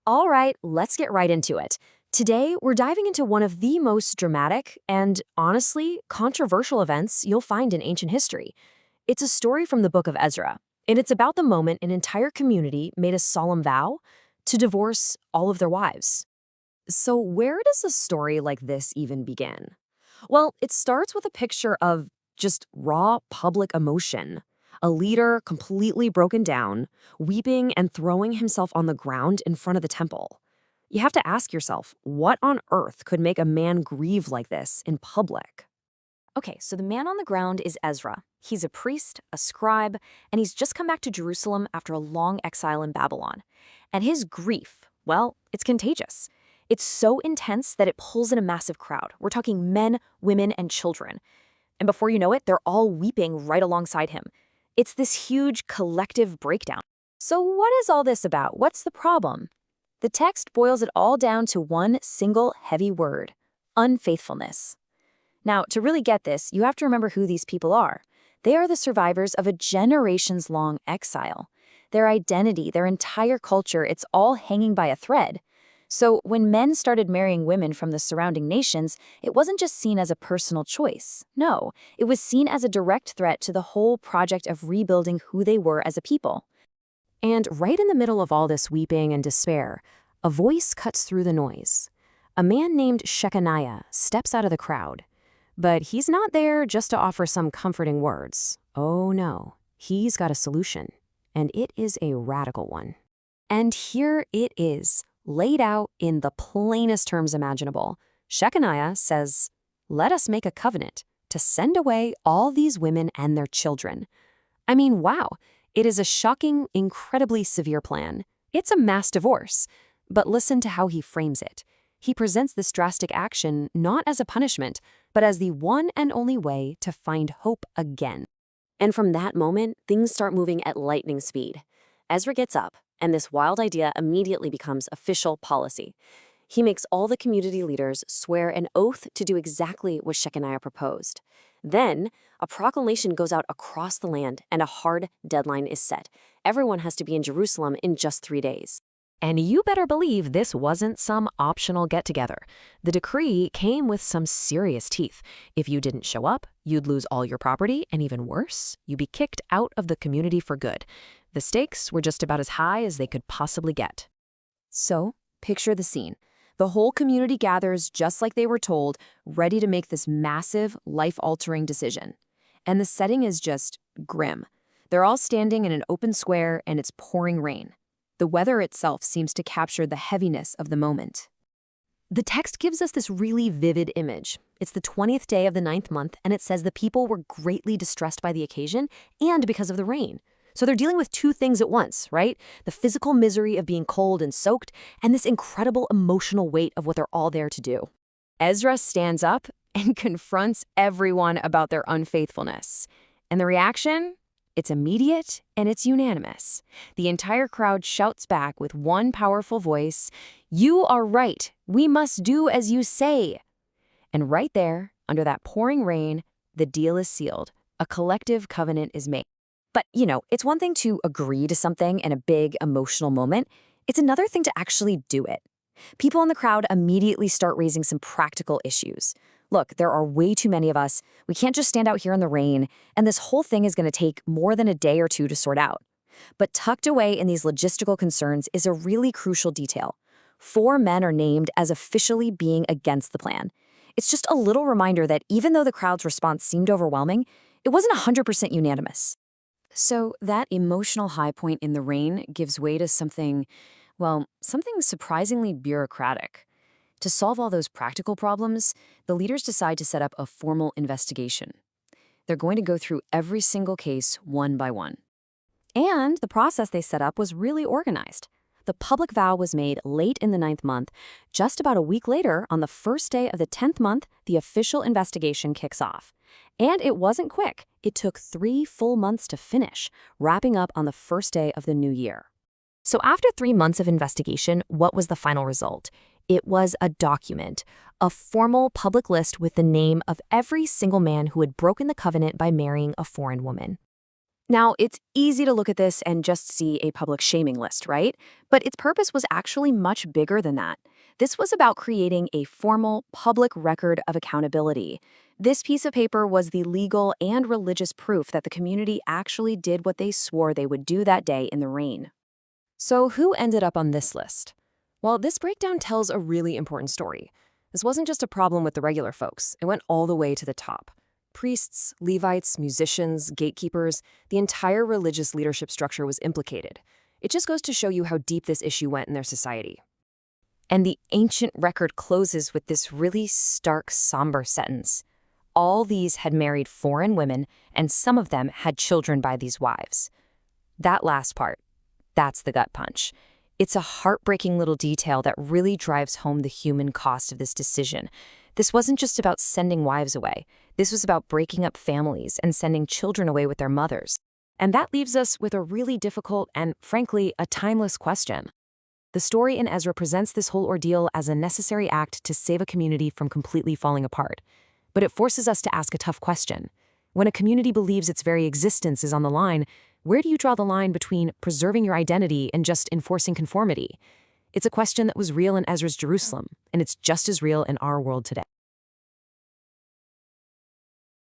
All right, let's get right into it. Today, we're diving into one of the most dramatic and, honestly, controversial events you'll find in ancient history. It's a story from the book of Ezra, and it's about the moment an entire community made a solemn vow to divorce all of their wives. So, where does a story like this even begin? Well, it starts with a picture of just raw public emotion. A leader completely broken down, weeping and throwing himself on the ground in front of the temple. You have to ask yourself, what on earth could make a man grieve like this in public? Okay, so the man on the ground is Ezra. He's a priest, a scribe, and he's just come back to Jerusalem after a long exile in Babylon. And his grief, well, it's contagious. It's so intense that it pulls in a massive crowd. We're talking men, women, and children. And before you know it, they're all weeping right alongside him. It's this huge collective breakdown. So what is all this about? What's the problem? The text boils it all down to one single heavy word: unfaithfulness. Now, to really get this, you have to remember who these people are. They are the survivors of a generations-long exile. Their identity, their entire culture, it's all hanging by a thread. So when men started marrying women from the surrounding nations, it wasn't just seen as a personal choice. No, it was seen as a direct threat to the whole project of rebuilding who they were as a people. And right in the middle of all this weeping and despair, a voice cuts through the noise. A man named Shechaniah steps out of the crowd. But he's not there just to offer some comforting words. Oh no, he's got a solution. And it is a radical one. And here it is, laid out in the plainest terms imaginable. Shechaniah says, "Let us make a covenant to send away all these women and their children." I mean, wow, it is a shocking, incredibly severe plan. It's a mass divorce. But listen to how he frames it. He presents this drastic action not as a punishment, but as the one and only way to find hope again. And from that moment, things start moving at lightning speed. Ezra gets up, and this wild idea immediately becomes official policy. He makes all the community leaders swear an oath to do exactly what Shechaniah proposed. Then, a proclamation goes out across the land, and a hard deadline is set. Everyone has to be in Jerusalem in just 3 days. And you better believe this wasn't some optional get-together. The decree came with some serious teeth. If you didn't show up, you'd lose all your property, and even worse, you'd be kicked out of the community for good. The stakes were just about as high as they could possibly get. So, picture the scene. The whole community gathers just like they were told, ready to make this massive, life-altering decision. And the setting is just grim. They're all standing in an open square, and it's pouring rain. The weather itself seems to capture the heaviness of the moment. The text gives us this really vivid image. It's the 20th day of the 9th month, and it says the people were greatly distressed by the occasion and because of the rain. So they're dealing with two things at once, right? The physical misery of being cold and soaked, and this incredible emotional weight of what they're all there to do. Ezra stands up and confronts everyone about their unfaithfulness. And the reaction? It's immediate and it's unanimous. The entire crowd shouts back with one powerful voice, "You are right. We must do as you say." And right there, under that pouring rain, the deal is sealed. A collective covenant is made. But, it's one thing to agree to something in a big emotional moment. It's another thing to actually do it. People in the crowd immediately start raising some practical issues. Look, there are way too many of us. We can't just stand out here in the rain, and this whole thing is going to take more than a day or two to sort out. But tucked away in these logistical concerns is a really crucial detail. 4 men are named as officially being against the plan. It's just a little reminder that even though the crowd's response seemed overwhelming, it wasn't 100% unanimous. So that emotional high point in the rain gives way to something surprisingly bureaucratic. To solve all those practical problems, the leaders decide to set up a formal investigation. They're going to go through every single case one by one. And the process they set up was really organized. The public vow was made late in the 9th month. Just about a week later, on the first day of the 10th month, the official investigation kicks off. And it wasn't quick. It took 3 full months to finish, wrapping up on the first day of the new year. So after 3 months of investigation, what was the final result? It was a document, a formal public list with the name of every single man who had broken the covenant by marrying a foreign woman. Now, it's easy to look at this and just see a public shaming list, right? But its purpose was actually much bigger than that. This was about creating a formal public record of accountability. This piece of paper was the legal and religious proof that the community actually did what they swore they would do that day in the rain. So who ended up on this list? Well, this breakdown tells a really important story. This wasn't just a problem with the regular folks. It went all the way to the top. Priests, Levites, musicians, gatekeepers, the entire religious leadership structure was implicated. It just goes to show you how deep this issue went in their society. And the ancient record closes with this really stark, somber sentence. All these had married foreign women, and some of them had children by these wives. That last part, that's the gut punch. It's a heartbreaking little detail that really drives home the human cost of this decision. This wasn't just about sending wives away. This was about breaking up families and sending children away with their mothers. And that leaves us with a really difficult and, frankly, a timeless question. The story in Ezra presents this whole ordeal as a necessary act to save a community from completely falling apart. But it forces us to ask a tough question. When a community believes its very existence is on the line, where do you draw the line between preserving your identity and just enforcing conformity? It's a question that was real in Ezra's Jerusalem, and it's just as real in our world today.